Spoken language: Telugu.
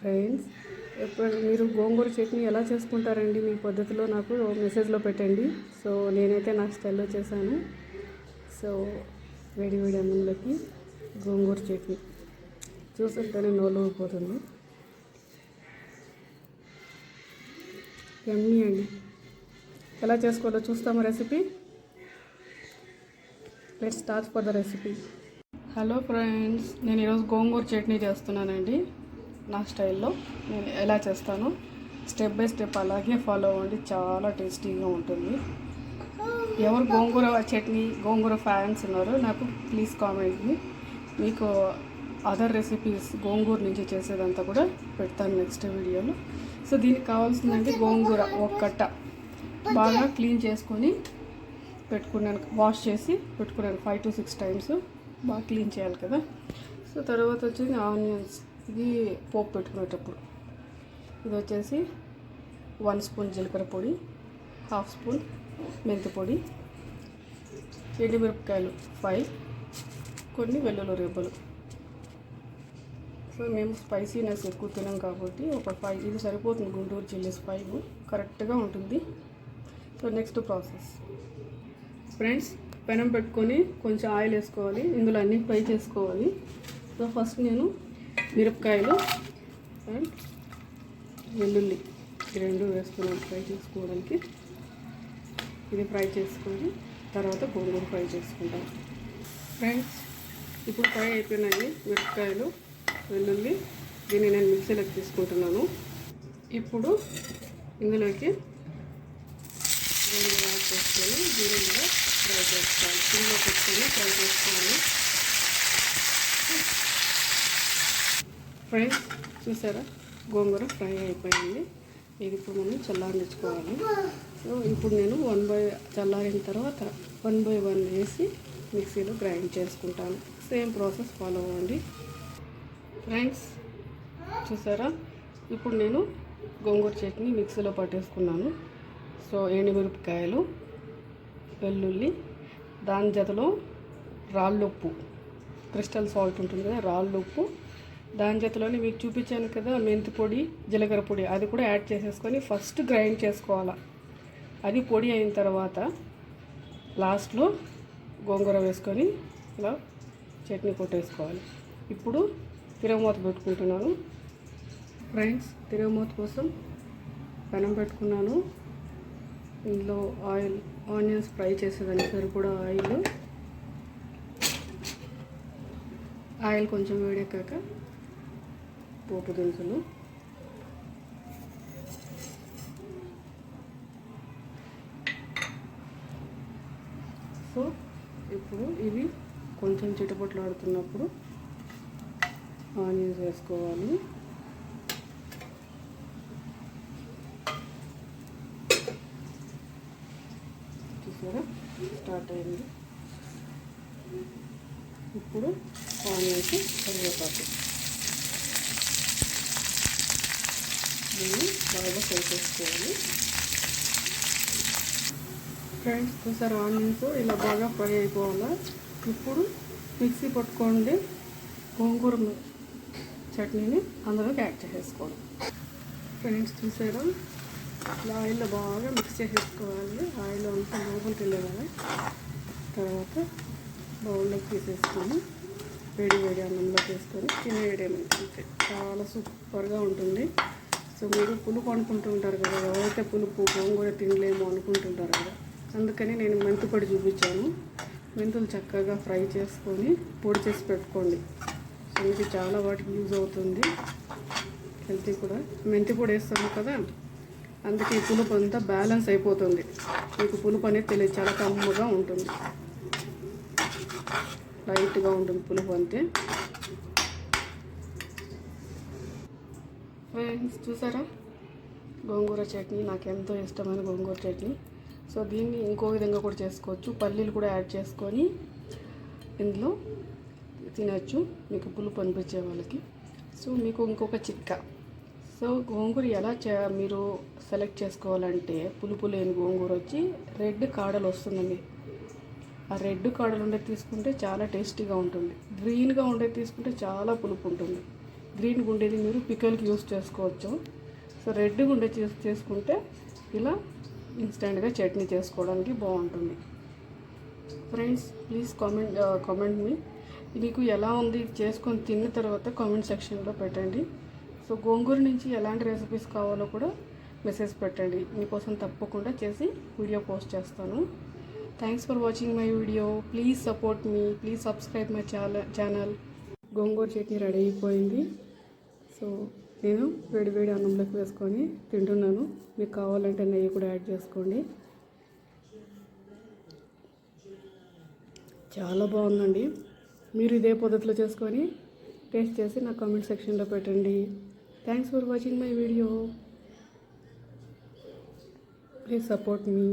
ఫ్రెండ్స్, ఎప్పుడు మీరు గోంగూర చట్నీ ఎలా చేసుకుంటారండి మీ పద్ధతిలో నాకు మెసేజ్లో పెట్టండి. సో నేనైతే నా స్టైల్లో చేశాను. సో వేడి వేడి అన్నంలోకి గోంగూర చట్నీ చూస్తుంటేనే నోళ్ళు ఊరిపోతుంది. యమ్మీ అండి. ఎలా చేసుకోవాలో చూస్తామా recipe? Let's start for the recipe. Hello friends, నేను ఈరోజు గోంగూర చట్నీ చేస్తున్నానండి. నా స్టైల్లో నేను ఎలా చేస్తానో స్టెప్ బై స్టెప్ అలాగే ఫాలో అవ్వండి. చాలా టేస్టీగా ఉంటుంది. ఎవరు గోంగూర చట్నీ గోంగూర ఫ్యాన్స్ ఉన్నారో నాకు ప్లీజ్ కామెంట్ని. మీకు అదర్ రెసిపీస్ గోంగూర నుంచి చేసేదంతా కూడా పెడతాను నెక్స్ట్ వీడియోలో. సో దీనికి కావాల్సిందంటే గోంగూర ఒక కట్ట బాగా క్లీన్ చేసుకొని పెట్టుకున్నాను, వాష్ చేసి పెట్టుకున్నాను 5 to 6 times. బాగా క్లీన్ చేయాలి కదా. సో తర్వాత వచ్చేసి ఆనియన్స్, ఇది పోపు పెట్టుకునేటప్పుడు. ఇది వచ్చేసి 1 స్పూన్ జీలకర్ర పొడి, 1/2 స్పూన్ మెంతి పొడి, ఎండుమిరపకాయలు 5, కొన్ని వెల్లుల్లి రెబ్బలు. సో మేము స్పైసీనెస్ ఎక్కువ తినాం కాబట్టి ఒక 5 ఇది సరిపోతుంది. గుంటూరు చిల్లీస్ 5 కరెక్ట్గా ఉంటుంది. సో నెక్స్ట్ ప్రాసెస్ ఫ్రెండ్స్, పెనం పెట్టుకొని కొంచెం ఆయిల్ వేసుకోవాలి. ఇందులో అన్నీ ఫ్రై చేసుకోవాలి. సో ఫస్ట్ నేను మిరపకాయలు అండ్ వెల్లుల్లి రెండు వేసుకున్నాను ఫ్రై చేసుకోవడానికి. ఇది ఫ్రై చేసుకొని తర్వాత గోంగూర ఫ్రై చేసుకుంటాను. ఫ్రెండ్స్, ఇప్పుడు ఫ్రై అయిపోయినాయి మిరపకాయలు, వెల్లుల్లి. దీన్ని నేను మిక్సీలోకి తీసుకుంటున్నాను. ఇప్పుడు ఇందులోకి గోంగూర యాడ్ చేసుకొని దీన్ని కూడా ఫ్రై చేసుకోవాలి. సిమ్లో పెట్టుకొని ఫ్రై చేసుకోవాలి. ఫ్రెండ్స్, చూసారా గోంగూర ఫ్రై అయిపోయింది. ఇది ఇప్పుడు మనం చల్లారించుకోవాలి. సో ఇప్పుడు నేను చల్లారిన తర్వాత 1 by 1 వేసి మిక్సీలో గ్రైండ్ చేసుకుంటాను. సేమ్ ప్రాసెస్ ఫాలో అవ్వండి. ఫ్రెండ్స్, చూసారా ఇప్పుడు నేను గోంగూర చట్నీ మిక్సీలో పట్టేసుకున్నాను. సో ఎండుమిరపకాయలు, వెల్లుల్లి, దాని జతలో రాళ్ళుప్పు, క్రిస్టల్ సాల్ట్ ఉంటుంది కదా, రాళ్ళుప్పు. దాని జతలోనే మీకు చూపించాను కదా మెంతి పొడి, జీలకర్ర పొడి, అది కూడా యాడ్ చేసేసుకొని ఫస్ట్ గ్రైండ్ చేసుకోవాలి. అది పొడి అయిన తర్వాత లాస్ట్లో గోంగూర వేసుకొని ఇలా చట్నీ కొట్టేసుకోవాలి. ఇప్పుడు తిరగమూత పెట్టుకుంటున్నాను. ఫ్రెండ్స్, తిరగమూత కోసం పెనం పెట్టుకున్నాను. ఇందులో ఆనియన్స్ ఫ్రై చేసేదానికి సరిపడా ఆయిల్ కొంచెం వేడెక్కాక పోపు దినుసులు, సో ఇప్పుడు ఇవి కొంచెం చిటపట్లాడుతున్నప్పుడు ఆనియన్స్ వేసుకోవాలి. చూసారా స్టార్ట్ అయింది. ఇప్పుడు ఆనియన్స్, కరివేపాకు దీన్ని బాగా ఫ్రై చేసుకోవాలి. ఫ్రెండ్స్, చూసారు ఆనియన్స్ ఇలా బాగా ఫ్రై అయిపోవాలి. ఇప్పుడు మిక్సీ పట్టుకోండి గోంగూర చట్నీని అందులోకి యాడ్ చేసేసుకోవాలి. ఫ్రెండ్స్, చూసారా ఇలా ఆయిల్లో బాగా మిక్స్ చేసేసుకోవాలి. ఆయిల్ అంతా లోపలికి వెళ్ళేవాళ్ళ తర్వాత బౌల్లోకి తీసేసుకొని వేడి వేడి అన్నంలో వేసుకొని తినేయడమంటే చాలా సూపర్గా ఉంటుంది. సో మీరు పులుపు అనుకుంటుంటారు కదా, ఎవరైతే పులుపు గోంగూర తినలేమో అనుకుంటుంటారు కదా, అందుకని నేను మెంతి పొడి చూపించాను. మెంతులు చక్కగా ఫ్రై చేసుకొని పొడి చేసి పెట్టుకోండి. సో ఇది చాలా వాటికి యూజ్ అవుతుంది. హెల్తీ కూడా. మెంతి పొడి వేస్తాము కదా, అందుకే ఈ పులుపు అంతా బ్యాలెన్స్ అయిపోతుంది. మీకు పులుపు అనేది తెలియదు, చాలా కమ్మగా ఉంటుంది, లైట్గా ఉంటుంది పులుపు అంతే. ఫ్రెండ్స్, చూసారా గోంగూర చట్నీ నాకు ఎంతో ఇష్టమైన గోంగూర చట్నీ. సో దీన్ని ఇంకో విధంగా కూడా చేసుకోవచ్చు. పల్లీలు కూడా యాడ్ చేసుకొని ఇందులో తినచ్చు మీకు పులుపు అనిపించే వాళ్ళకి. సో మీకు ఇంకొక చిట్కా. సో గోంగూర ఎలా మీరు సెలెక్ట్ చేసుకోవాలంటే, పులుపు లేని గోంగూర వచ్చి రెడ్ కాడలు వస్తుందండి. ఆ రెడ్ కాడలు ఉండేది తీసుకుంటే చాలా టేస్టీగా ఉంటుంది. గ్రీన్గా ఉండేది తీసుకుంటే చాలా పులుపు ఉంటుంది. గ్రీన్గా ఉండేది మీరు పికల్కి యూస్ చేసుకోవచ్చు. సో రెడ్గా ఉండే చేసుకుంటే ఇలా ఇన్స్టెంట్గా చట్నీ చేసుకోవడానికి బాగుంటుంది. ఫ్రెండ్స్ ప్లీజ్ కామెంట్ మీ మీకు ఎలా ఉంది చేసుకొని తిన్న తర్వాత కామెంట్ సెక్షన్లో పెట్టండి. సో గోంగూర నుంచి ఎలాంటి రెసిపీస్ కావాలో కూడా మెసేజ్ పెట్టండి. మీకోసం తప్పకుండా చేసి వీడియో పోస్ట్ చేస్తాను. Thanks for watching my video. Please support me, please subscribe my channel. Gongura chutney ready అయిపోయింది. సో నేను వేడివేడి అన్నంలోకి వేసుకొని తింటున్నాను. మీకు కావాలంటే నెయ్యి కూడా యాడ్ చేసుకోండి. చాలా బాగుందండి. మీరు ఇదే పద్ధతిలో చేసుకొని టేస్ట్ చేసి నా కామెంట్ సెక్షన్లో పెట్టండి. Thanks for watching my video. Please support me.